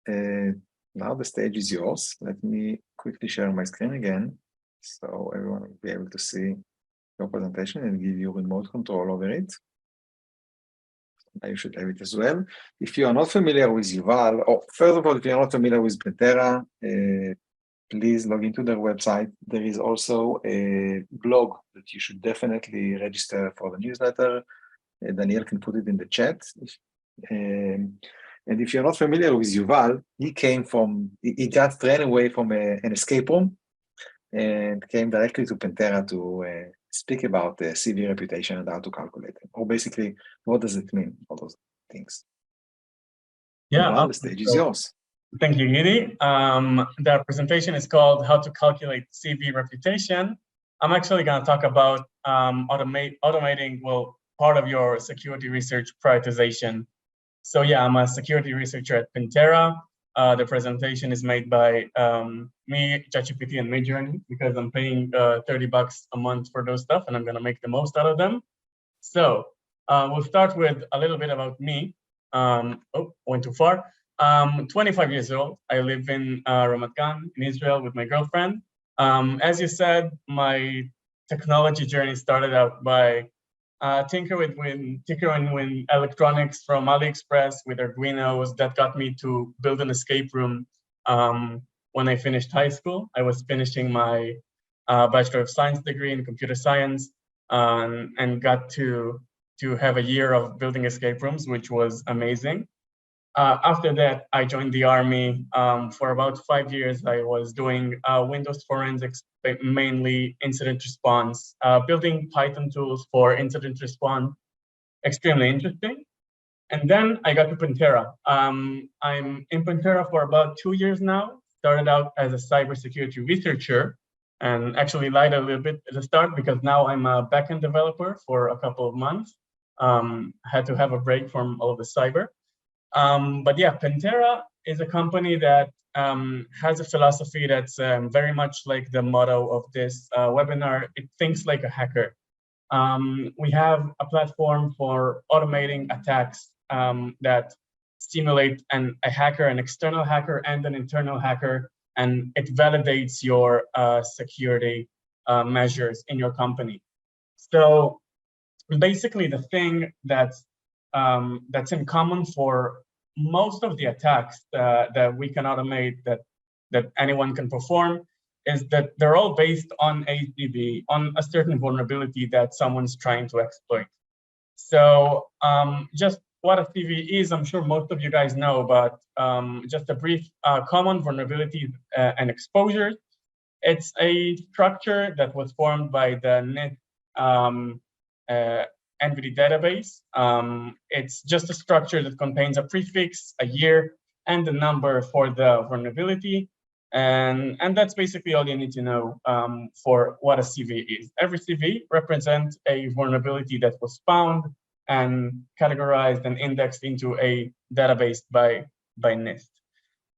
now the stage is yours. Let me quickly share my screen again, so everyone will be able to see your presentation and give you remote control over it. Now you should have it as well. If you are not familiar with Yuval, or first of all, if you're not familiar with Pentera, please log into their website. There is also a blog that you should definitely register for the newsletter. Daniel can put it in the chat. And if you're not familiar with Yuval, he just ran away from an escape room and came directly to Pentera to speak about the CVE reputation and how to calculate it. Or basically, what does it mean, all those things. Yeah, Yuval, the stage is yours. Thank you, Gidi. The presentation is called How to Calculate CVE Reputation. I'm actually going to talk about automating, well, part of your security research prioritization. So yeah, I'm a security researcher at Pentera. The presentation is made by me, ChatGPT, and Midjourney because I'm paying $30 a month for those stuff, and I'm going to make the most out of them. So we'll start with a little bit about me. Went too far. 25 years old. I live in Ramat Gan in Israel with my girlfriend. As you said, my technology journey started out by tinkering with electronics from AliExpress with Arduinos. That got me to build an escape room when I finished high school. I was finishing my Bachelor of Science degree in computer science and got to have a year of building escape rooms, which was amazing. After that, I joined the Army. For about 5 years, I was doing Windows forensics, mainly incident response, building Python tools for incident response, extremely interesting. And then I got to Pentera. I'm in Pentera for about 2 years now. Started out as a cybersecurity researcher and actually lied a little bit at the start because now I'm a backend developer for a couple of months. Had to have a break from all of the cyber. But yeah, Pentera is a company that has a philosophy that's very much like the motto of this webinar. It thinks like a hacker. We have a platform for automating attacks that simulate a hacker, an external hacker and an internal hacker, and it validates your security measures in your company. So basically the thing that's in common for most of the attacks that we can automate, that anyone can perform, is that they're all based on a CVE, on a certain vulnerability that someone's trying to exploit. So just what a CVE is, I'm sure most of you guys know, but just a brief common vulnerabilities and exposures. It's a structure that was formed by the NIST NVD database. It's just a structure that contains a prefix, a year, and the number for the vulnerability. And that's basically all you need to know for what a CVE is. Every CVE represents a vulnerability that was found and categorized and indexed into a database by NIST.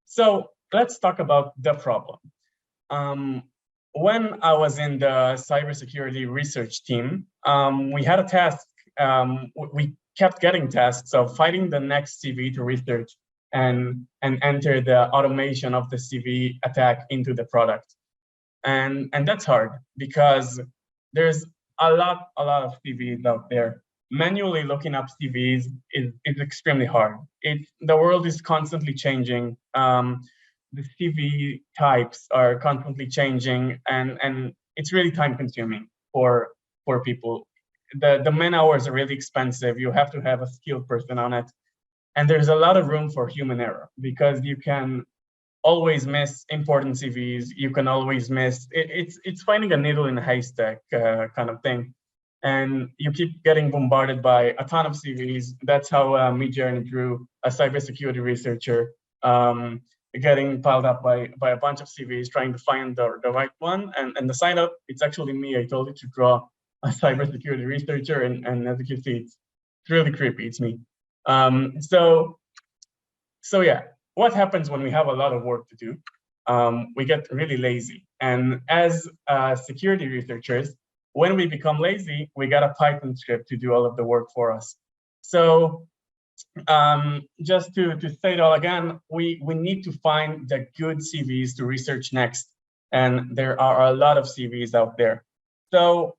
So let's talk about the problem. When I was in the cybersecurity research team, we had a task. We kept getting tasks of finding the next CVE to research and enter the automation of the CVE attack into the product. And that's hard because there's a lot of CVEs out there. Manually looking up CVEs is extremely hard. The world is constantly changing. The CVE types are constantly changing, and it's really time consuming for people. The man hours are really expensive. You have to have a skilled person on it. And there's a lot of room for human error because you can always miss important CVEs. You can always miss, it's finding a needle in a haystack kind of thing. And you keep getting bombarded by a ton of CVEs. That's how Midjourney drew a cybersecurity researcher getting piled up by a bunch of CVEs trying to find the right one. And the sign up, it's actually me. I told it to draw a cybersecurity researcher, and as you can see, it's really creepy. It's me. So yeah, what happens when we have a lot of work to do? We get really lazy. And as security researchers, when we become lazy, we got a Python script to do all of the work for us. So Just to say it all again, we need to find the good CVs to research next. And there are a lot of CVs out there. So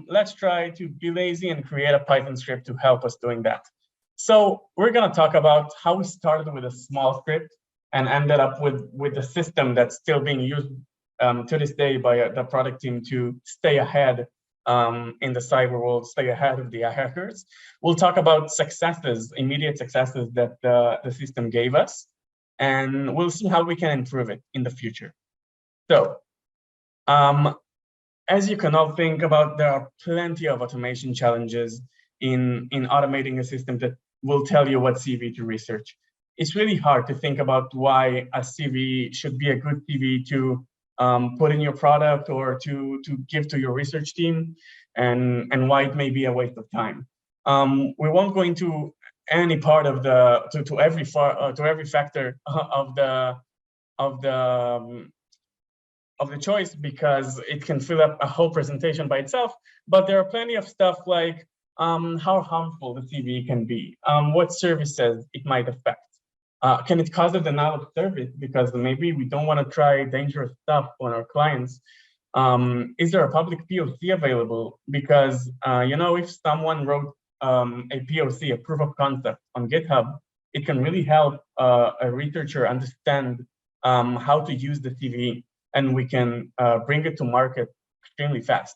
let's try to be lazy and create a Python script to help us doing that. So we're going to talk about how we started with a small script and ended up with a system that's still being used to this day by the product team to stay ahead in the cyber world, stay ahead of the hackers. We'll talk about successes, immediate successes that the system gave us, and we'll see how we can improve it in the future. So, as you can all think about, there are plenty of automation challenges in automating a system that will tell you what CV to research. It's really hard to think about why a CV should be a good CV to put in your product or to give to your research team, and why it may be a waste of time. We won't go into any part of to every factor of the choice, because it can fill up a whole presentation by itself. But there are plenty of stuff like how harmful the CV can be, what services it might affect. Can it cause a denial of service because maybe we don't want to try dangerous stuff on our clients? Is there a public POC available? Because if someone wrote a POC, a proof of concept on GitHub, it can really help a researcher understand how to use the CVE, and we can bring it to market extremely fast.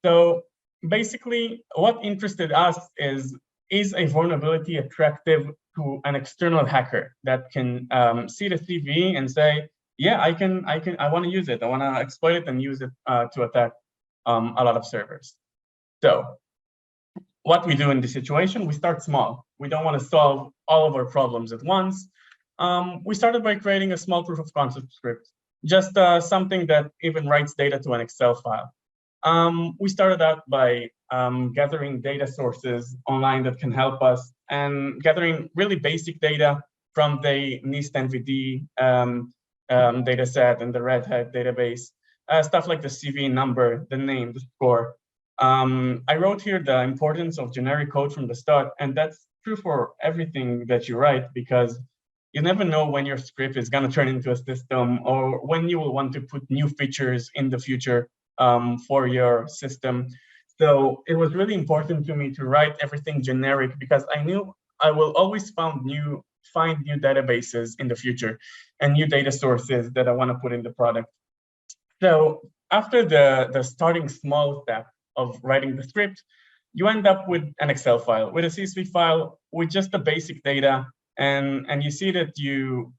So basically, what interested us is a vulnerability attractive to an external hacker that can see the CVE and say, yeah, I want to use it. I want to exploit it and use it to attack a lot of servers. So what we do in this situation, we start small. We don't want to solve all of our problems at once. We started by creating a small proof of concept script, just something that even writes data to an Excel file. We started out by gathering data sources online that can help us, and gathering really basic data from the NIST NVD data set and the Red Hat database, stuff like the CV number, the name, the score. I wrote here the importance of generic code from the start, and that's true for everything that you write, because you never know when your script is going to turn into a system, or when you will want to put new features in the future for your system. So it was really important to me to write everything generic, because I knew I will always find new databases in the future and new data sources that I want to put in the product. So after the starting small step of writing the script, you end up with an Excel file, with a CSV file, with just the basic data, and you see that you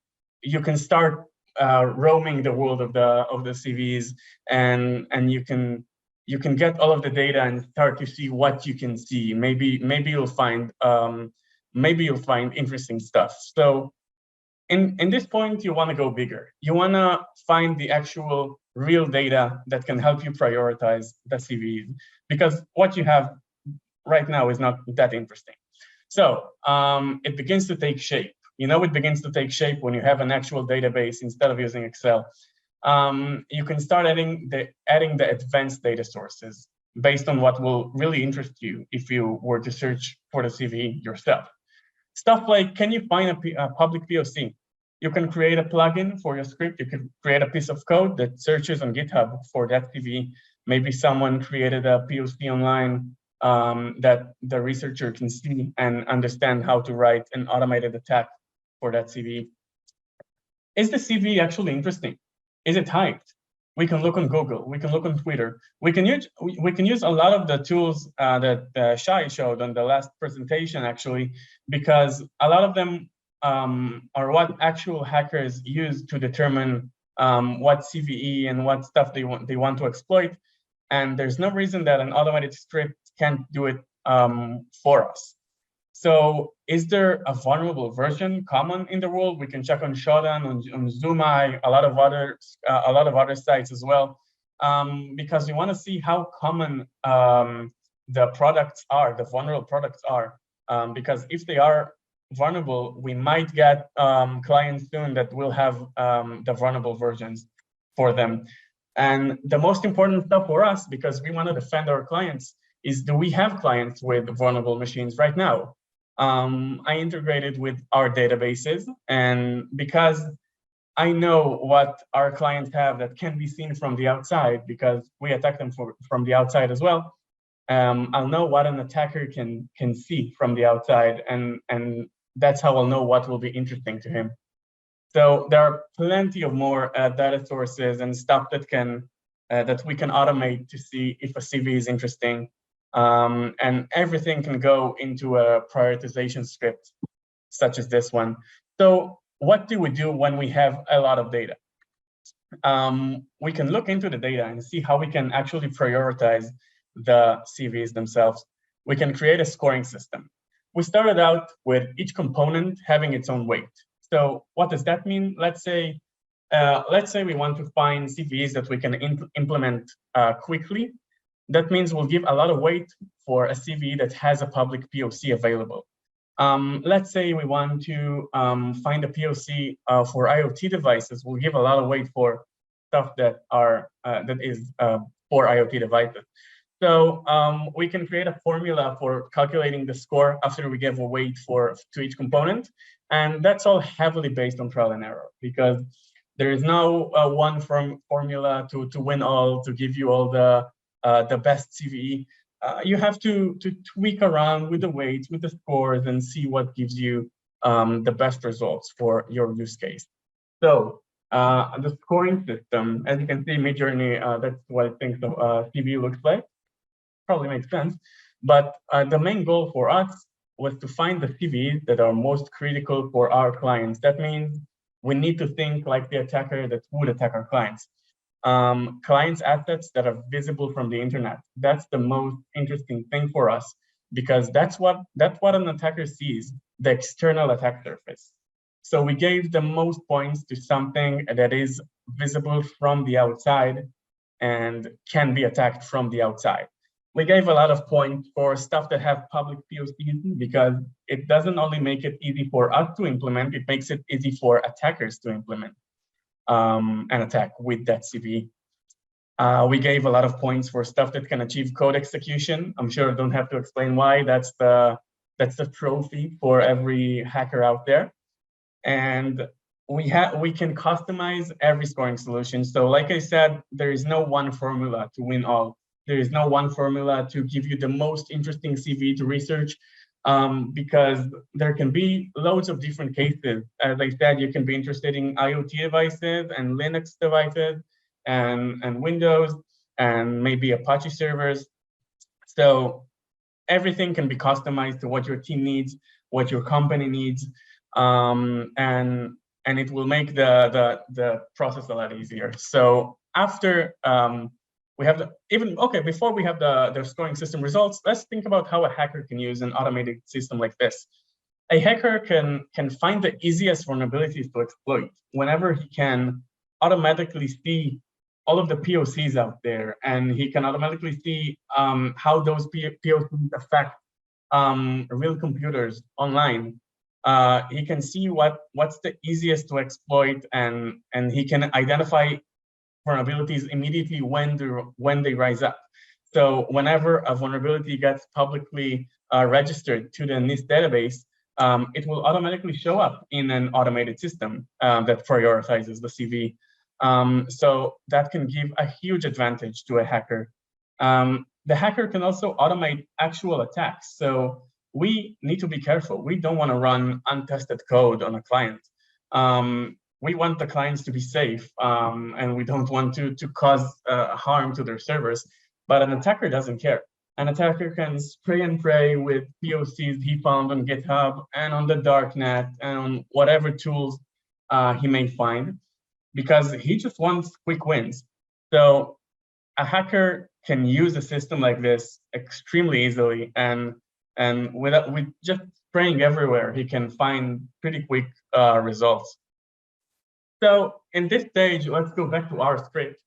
can start roaming the world of the CVs, and you can get all of the data and start to see what you can see. Maybe you'll find interesting stuff. So in this point, you want to go bigger. You want to find the actual real data that can help you prioritize the CVs, because what you have right now is not that interesting. So it begins to take shape. It begins to take shape when you have an actual database instead of using Excel. You can start adding the advanced data sources based on what will really interest you if you were to search for the CVE yourself. Stuff like, can you find a public POC? You can create a plugin for your script. You can create a piece of code that searches on GitHub for that CVE. Maybe someone created a POC online that the researcher can see and understand how to write an automated attack for that CVE. Is the CVE actually interesting? Is it hyped? We can look on Google. We can look on Twitter. We can use a lot of the tools that Shay showed on the last presentation, actually, because a lot of them are what actual hackers use to determine what CVE and what stuff they want to exploit. And there's no reason that an automated script can't do it for us. So is there a vulnerable version common in the world? We can check on Shodan, on Zumai, a lot of other sites as well, because we want to see how common the products are, the vulnerable products are, because if they are vulnerable, we might get clients soon that will have the vulnerable versions for them. And the most important stuff for us, because we want to defend our clients, is do we have clients with vulnerable machines right now? I integrated with our databases, and because I know what our clients have that can be seen from the outside, because we attack them from the outside as well. I'll know what an attacker can see from the outside, and that's how I'll know what will be interesting to him. So there are plenty of more data sources and stuff that we can automate to see if a CV is interesting, and everything can go into a prioritization script, such as this one. So what do we do when we have a lot of data? We can look into the data and see how we can actually prioritize the CVs themselves. We can create a scoring system. We started out with each component having its own weight. So what does that mean? Let's say we want to find CVs that we can implement quickly. That means we'll give a lot of weight for a CV that has a public POC available. Let's say we want to find a POC for IoT devices. We'll give a lot of weight for stuff that is for IoT devices. So we can create a formula for calculating the score after we give a weight to each component, and that's all heavily based on trial and error, because there is no one formula to win all, to give you all the best CVE. You have to tweak around with the weights, with the scores, and see what gives you the best results for your use case. So the scoring system, as you can see, Midjourney, that's what I think the CV looks like. Probably makes sense. But the main goal for us was to find the CVs that are most critical for our clients. That means we need to think like the attacker that would attack our clients. Clients' assets that are visible from the internet. That's the most interesting thing for us, because that's what an attacker sees, the external attack surface. So we gave the most points to something that is visible from the outside and can be attacked from the outside. We gave a lot of points for stuff that have public POCs, because it doesn't only make it easy for us to implement, it makes it easy for attackers to implement an attack with that CVE. We gave a lot of points for stuff that can achieve code execution. I'm sure I don't have to explain why. That's the trophy for every hacker out there. And we can customize every scoring solution. So like I said, there is no one formula to win all. There is no one formula to give you the most interesting CV to research, because there can be loads of different cases. As I said, you can be interested in IoT devices and Linux devices and Windows and maybe Apache servers. So everything can be customized to what your team needs, what your company needs, and it will make the process a lot easier. So after we have before we have the scoring system results, let's think about how a hacker can use an automated system like this. A hacker can find the easiest vulnerabilities to exploit whenever he can automatically see all of the POCs out there, and he can automatically see how those POCs affect real computers online. He can see what's the easiest to exploit, and he can identify vulnerabilities immediately when they rise up. So whenever a vulnerability gets publicly registered to the NIST database, it will automatically show up in an automated system that prioritizes the CV. So that can give a huge advantage to a hacker. The hacker can also automate actual attacks. So we need to be careful. We don't want to run untested code on a client. We want the clients to be safe, and we don't want to cause harm to their servers, but an attacker doesn't care. An attacker can spray and pray with POCs he found on GitHub and on the darknet and on whatever tools he may find, because he just wants quick wins. So a hacker can use a system like this extremely easily, and with just spraying everywhere, he can find pretty quick results. So in this stage, let's go back to our script.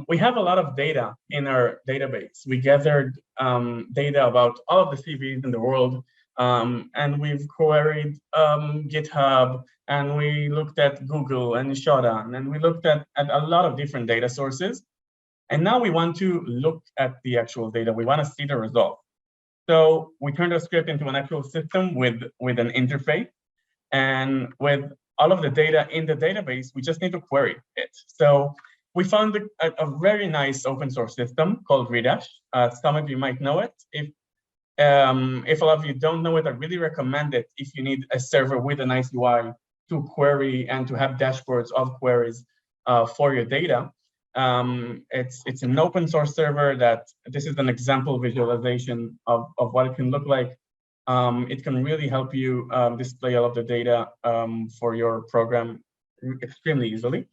We have a lot of data in our database. We gathered data about all of the CVs in the world, and we've queried GitHub, and we looked at Google and Shodan, and we looked at a lot of different data sources. And now we want to look at the actual data. We want to see the result. So we turned our script into an actual system with an interface. And with all of the data in the database, we just need to query it. So we found a very nice open source system called Redash. Some of you might know it. If a lot of you don't know it, I really recommend it if you need a server with a nice UI to query and to have dashboards of queries for your data. It's an open source server that this is an example visualization of what it can look like. It can really help you display all of the data for your program extremely easily.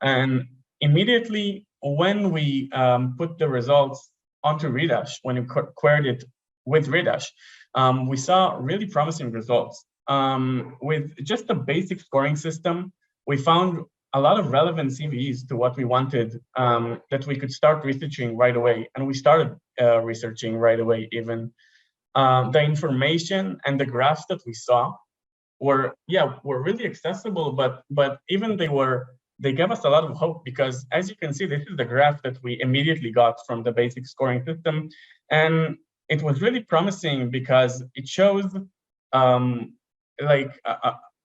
And immediately when we put the results onto Redash, when you queried it with Redash, we saw really promising results. With just a basic scoring system, we found a lot of relevant CVEs to what we wanted that we could start researching right away. And we started researching right away even. The information and the graphs that we saw were really accessible, but even they gave us a lot of hope, because as you can see, this is the graph that we immediately got from the basic scoring system. And it was really promising because it shows like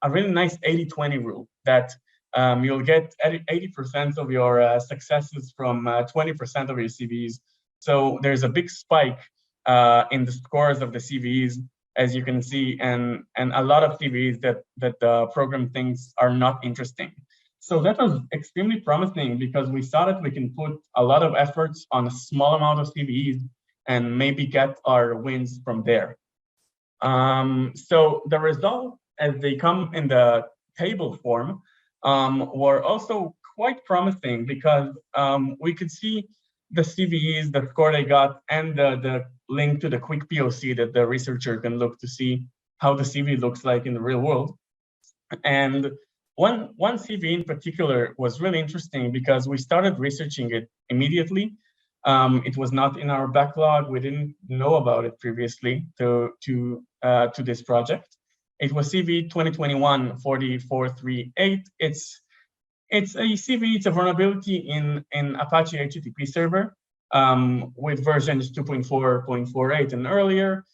a really nice 80-20 rule that you'll get 80% of your successes from 20% of your CVs. So there's a big spike in the scores of the CVEs, as you can see, and a lot of CVEs that the program thinks are not interesting. So that was extremely promising because we saw that we can put a lot of efforts on a small amount of CVEs and maybe get our wins from there. So the results, as they come in the table form, were also quite promising because we could see the CVEs, the score they got, and the link to the quick POC that the researcher can look to see how the CV looks like in the real world. And one CV in particular was really interesting because we started researching it immediately. It was not in our backlog. We didn't know about it previously to this project. It was CV 2021-4438. It's a CVE, it's a vulnerability in Apache HTTP server with versions 2.4.48 and earlier.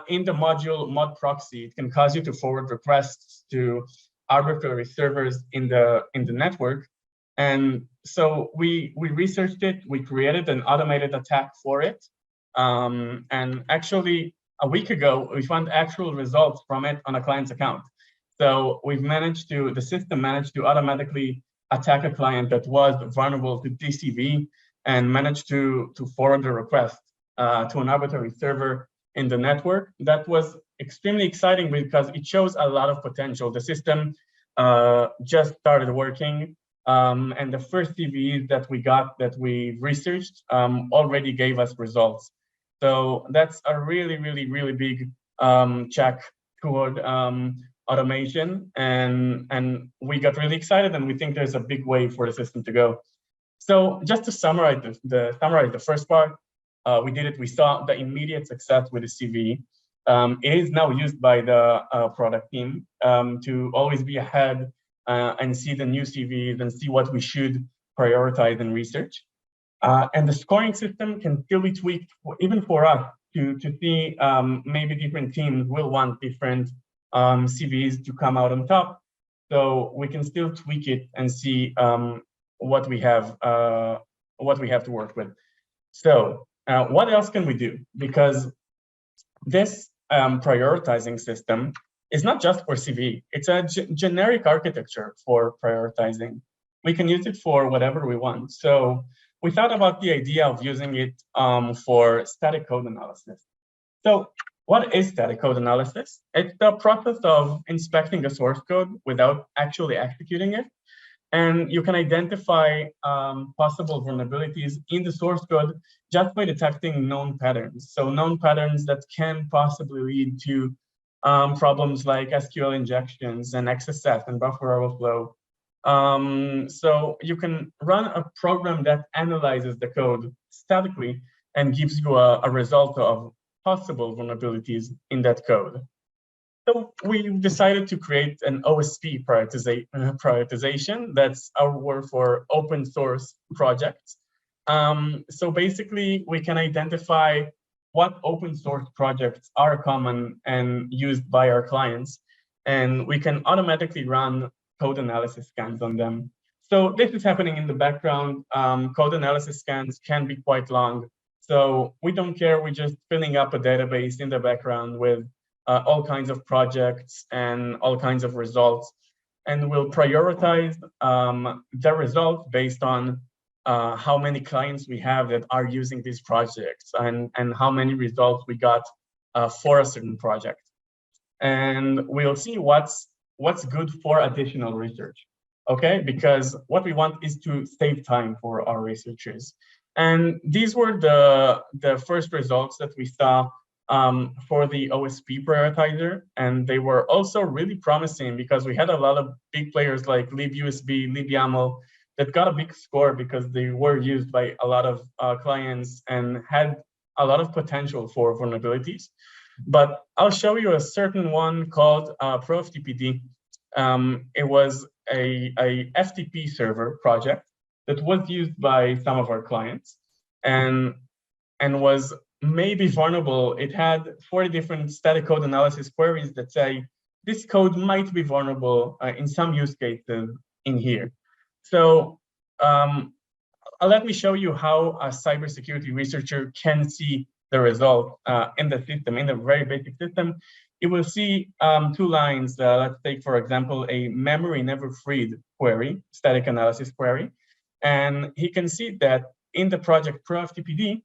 In the module mod proxy, it can cause you to forward requests to arbitrary servers in the network. And so we researched it, we created an automated attack for it. And actually, a week ago, we found actual results from it on a client's account. So the system managed to automatically attack a client that was vulnerable to DCV and managed to forward the request to an arbitrary server in the network. That was extremely exciting because it shows a lot of potential. The system just started working, and the first CVEs that we got, that we researched, already gave us results. So that's a really, really, really big check toward automation, and we got really excited, and we think there's a big way for the system to go. So just to summarize the first part, we saw the immediate success with the CVE. It is now used by the product team to always be ahead and see the new CVEs and see what we should prioritize in research. And the scoring system can still be tweaked even for us to see maybe different teams will want different CVEs to come out on top. So we can still tweak it and see what we have to work with. So what else can we do? Because this prioritizing system is not just for CVE. It's a generic architecture for prioritizing. We can use it for whatever we want. So we thought about the idea of using it for static code analysis. So what is static code analysis? It's the process of inspecting the source code without actually executing it. And you can identify possible vulnerabilities in the source code just by detecting known patterns. So known patterns that can possibly lead to problems like SQL injections and XSS and buffer overflow. So you can run a program that analyzes the code statically and gives you a result of possible vulnerabilities in that code. So we decided to create an OSP prioritization. That's our word for open source projects. So basically, we can identify what open source projects are common and used by our clients, and we can automatically run code analysis scans on them. So this is happening in the background. Code analysis scans can be quite long. So we don't care, we're just filling up a database in the background with all kinds of projects and all kinds of results. And we'll prioritize the results based on how many clients we have that are using these projects and how many results we got for a certain project. And we'll see what's good for additional research, okay? Because what we want is to save time for our researchers. And these were the first results that we saw for the OSP prioritizer. And they were also really promising because we had a lot of big players like libUSB, libYAML that got a big score because they were used by a lot of clients and had a lot of potential for vulnerabilities. But I'll show you a certain one called ProFTPD. It was a FTP server project that was used by some of our clients and was maybe vulnerable. It had 40 different static code analysis queries that say, this code might be vulnerable in some use cases in here. So let me show you how a cybersecurity researcher can see the result in the system, in the very basic system. You will see two lines. Let's take, for example, a memory never freed query, static analysis query. And he can see that in the project ProFTPD,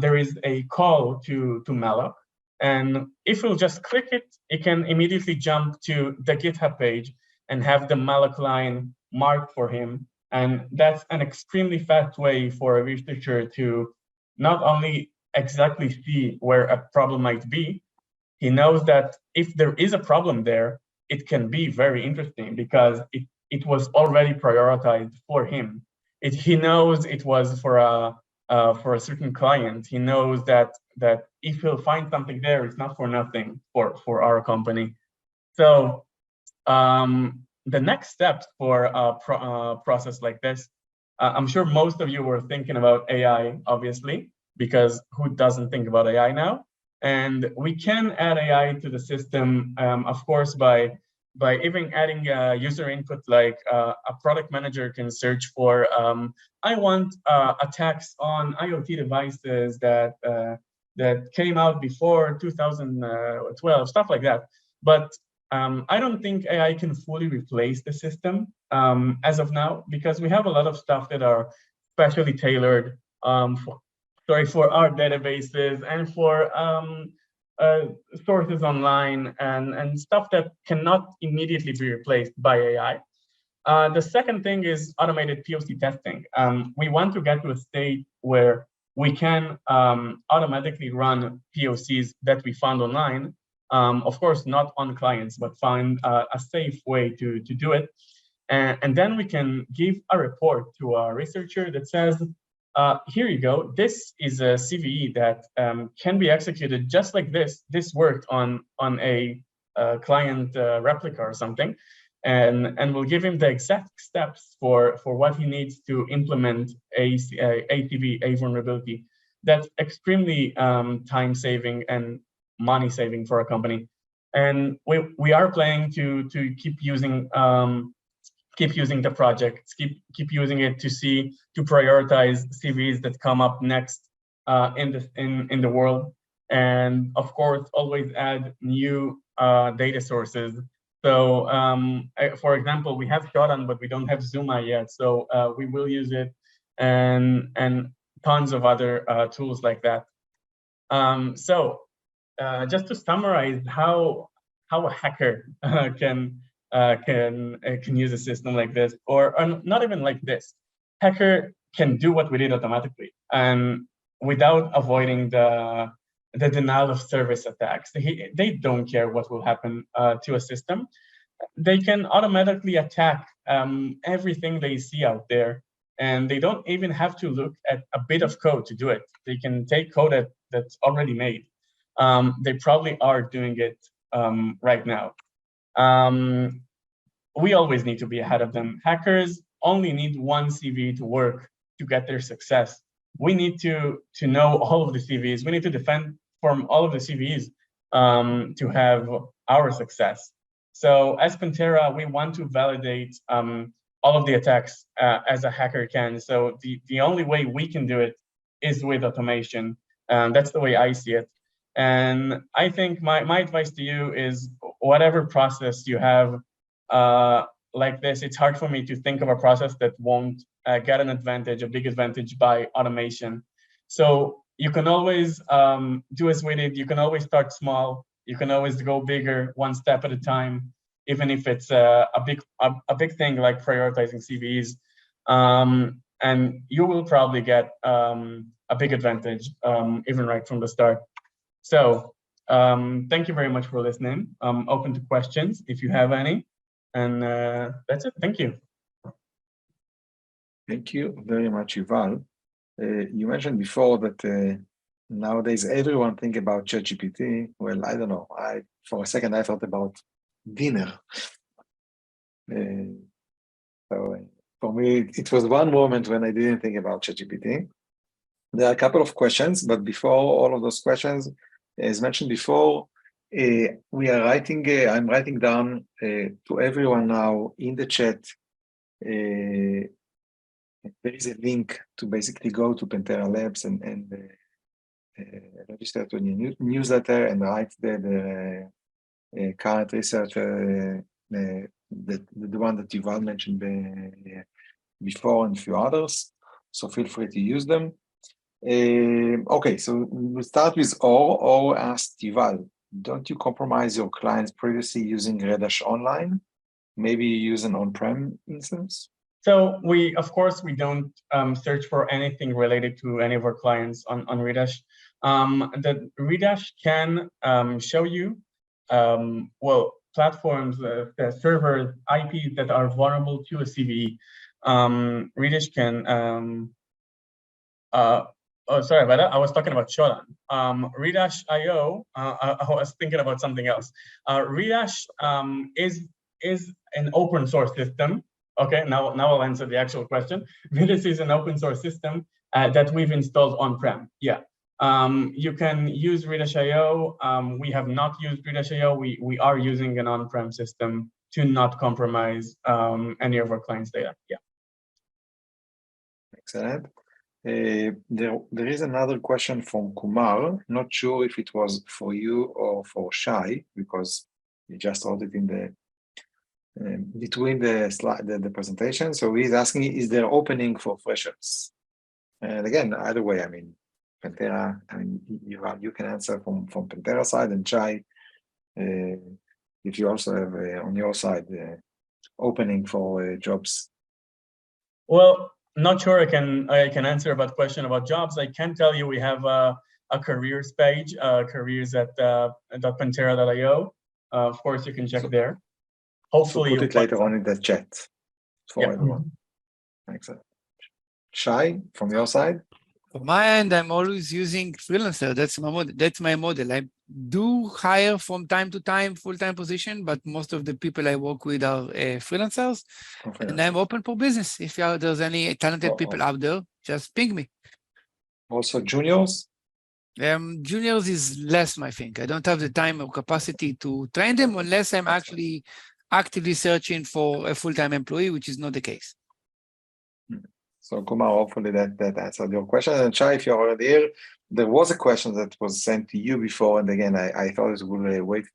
there is a call to malloc. And if we'll just click it, it can immediately jump to the GitHub page and have the malloc line marked for him. And that's an extremely fast way for a researcher to not only exactly see where a problem might be, he knows that if there is a problem there, it can be very interesting because it was already prioritized for him. He knows it was for a certain client. He knows that if he'll find something there, it's not for nothing for our company. So the next steps for a process like this, I'm sure most of you were thinking about AI, obviously, because who doesn't think about AI now? And we can add AI to the system, of course, by even adding user input, like a product manager can search for, I want attacks on IoT devices that came out before 2012, stuff like that. But I don't think AI can fully replace the system as of now, because we have a lot of stuff that are specially tailored for our databases and for sources online and stuff that cannot immediately be replaced by AI. The second thing is automated POC testing. We want to get to a state where we can automatically run POCs that we found online. Of course, not on clients, but find a safe way to do it. And then we can give a report to a researcher that says, here you go, this is a CVE that can be executed just like this. This worked on a client replica or something. And we'll give him the exact steps for what he needs to implement a CVE, a vulnerability. That's extremely time-saving and money-saving for a company. And we are planning to keep using the project, keep using it to prioritize CVEs that come up next in the world, and of course always add new data sources. So for example, we have Shodan, but we don't have Zuma yet, so we will use it, and tons of other tools like that. So just to summarize how a hacker can use a system like this, or not even like this. Hacker can do what we did automatically, and without avoiding the denial of service attacks. They don't care what will happen to a system. They can automatically attack everything they see out there, and they don't even have to look at a bit of code to do it. They can take code that's already made. They probably are doing it right now. We always need to be ahead of them. Hackers only need one CVE to work to get their success. we need to know all of the CVEs. We need to defend from all of the CVEs to have our success. So as Pentera, we want to validate all of the attacks as a hacker can. So the only way we can do it is with automation. That's the way I see it. And I think my advice to you is whatever process you have like this, it's hard for me to think of a process that won't get an advantage, a big advantage by automation. So you can always do as we did. You can always start small. You can always go bigger, one step at a time, even if it's a big thing like prioritizing CVEs. And you will probably get a big advantage even right from the start. So thank you very much for listening. I'm open to questions if you have any. And that's it. Thank you. Thank you very much, Yuval. You mentioned before that nowadays everyone think about ChatGPT. Well, I don't know. For a second I thought about dinner. So for me, it was one moment when I didn't think about ChatGPT. There are a couple of questions, but before all of those questions, as mentioned before, we are writing. I'm writing down to everyone now in the chat. There is a link to basically go to Pentera Labs and register to a newsletter and write the current research, the one that Yuval mentioned before, and a few others. So feel free to use them. Okay, so we'll start with Or asked Yuval, don't you compromise your clients previously using Redash Online? Maybe you use an on-prem instance? So of course, we don't search for anything related to any of our clients on Redash. The Redash can show you, platforms, the servers, IPs that are vulnerable to a CVE. Redash can, oh, sorry about that. I was talking about Shodan. Redash.io, I was thinking about something else. Redash is an open source system. Okay, now I'll answer the actual question. This is an open source system that we've installed on-prem. Yeah, you can use Redash.io. We have not used Redash.io. We are using an on-prem system to not compromise any of our clients' data. Yeah. Excellent. There is another question from Kumar. Not sure if it was for you or for Shay, because you just wrote it in the between the slide, the presentation. So he's asking, is there opening for freshers? And again, either way, I mean, Pentera, I mean, you can answer from Pentera side, and Shay, if you also have on your side opening for jobs. Well, not sure I can answer about question about jobs. I can tell you we have a careers page, careers at .pentera.io. Of course, you can check there. Hopefully, so put it later on in the chat for everyone. Excellent. Shay, from your side? From my end, I'm always using freelancer. That's my model. I do hire from time to time full-time position, but most of the people I work with are freelancers. And I'm open for business. If there's any talented people out there, just ping me. Also juniors? Juniors is less my thing. I don't have the time or capacity to train them unless I'm actually actively searching for a full-time employee, which is not the case. So Kumar, hopefully that answered your question. And Shay, if you're already here, there was a question that was sent to you before, and again, I thought it would wait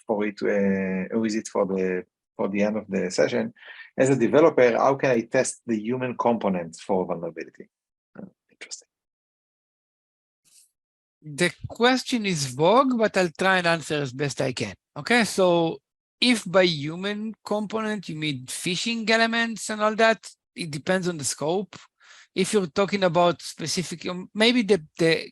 for it to visit for the end of the session. As a developer, how can I test the human components for vulnerability? Interesting. The question is vague, but I'll try and answer as best I can. Okay, so if by human component you mean phishing elements and all that, it depends on the scope. If you're talking about specific, maybe the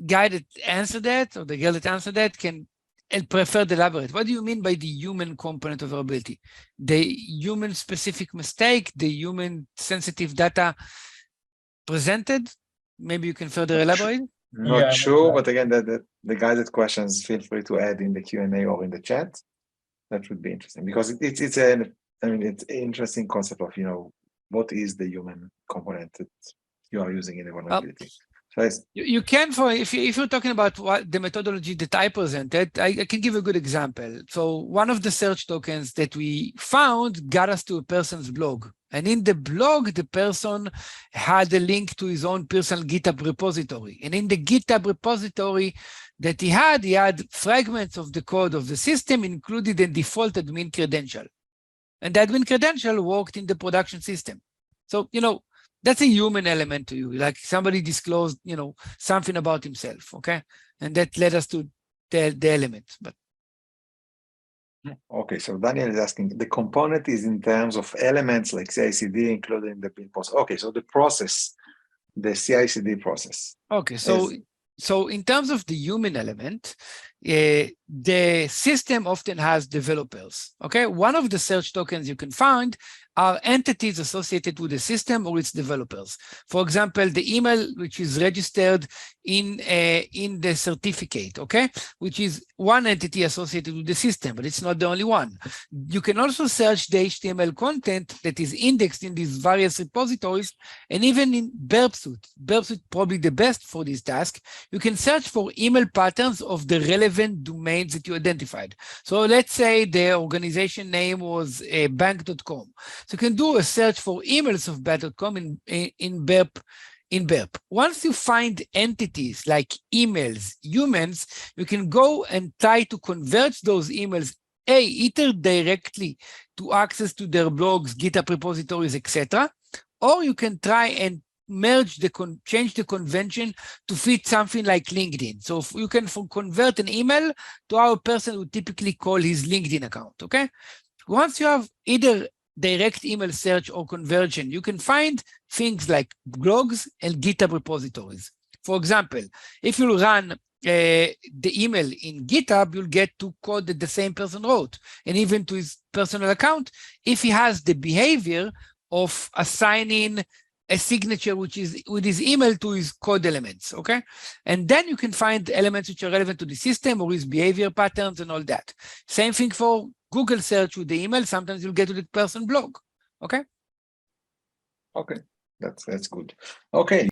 guy that answered that or the girl that answered that can prefer to elaborate. What do you mean by the human component of vulnerability? The human specific mistake, the human sensitive data presented? Maybe you can further elaborate. Not sure, but again, the guided questions, feel free to add in the Q&A or in the chat. That would be interesting because it's an interesting concept of, what is the human component that you are using in the vulnerability. You can, if you're talking about what the methodology that I presented, I can give a good example. So one of the search tokens that we found got us to a person's blog. And in the blog, the person had a link to his own personal GitHub repository. And in the GitHub repository that he had fragments of the code of the system, included a default admin credential. And the admin credential worked in the production system. So, that's a human element to you, like somebody disclosed, something about himself, okay? And that led us to the element. But okay, so Daniel is asking, the component is in terms of elements like CI/CD included in the build process. Okay, so the process, the CI/CD process. Okay, so in terms of the human element, the system often has developers, okay? One of the search tokens you can find are entities associated with the system or its developers. For example, the email which is registered in the certificate, okay? Which is one entity associated with the system, but it's not the only one. You can also search the HTML content that is indexed in these various repositories, and even in Burp Suite probably the best for this task, you can search for email patterns of the relevant domains that you identified. So let's say the organization name was bank.com. So you can do a search for emails of bank.com in Burp. Once you find entities like emails, humans, you can go and try to convert those emails either directly to access to their blogs, GitHub repositories, etc., or you can try and change the convention to fit something like LinkedIn. So if you can convert an email to how a person would typically call his LinkedIn account, okay? Once you have either direct email search or conversion, you can find things like blogs and GitHub repositories. For example, if you run the email in GitHub, you'll get to code that the same person wrote, and even to his personal account, if he has the behavior of assigning a signature which is with his email to his code elements, okay? And then you can find elements which are relevant to the system or his behavior patterns and all that. Same thing for Google search with the email. Sometimes you'll get to the person blog, okay? Okay, that's good. Okay.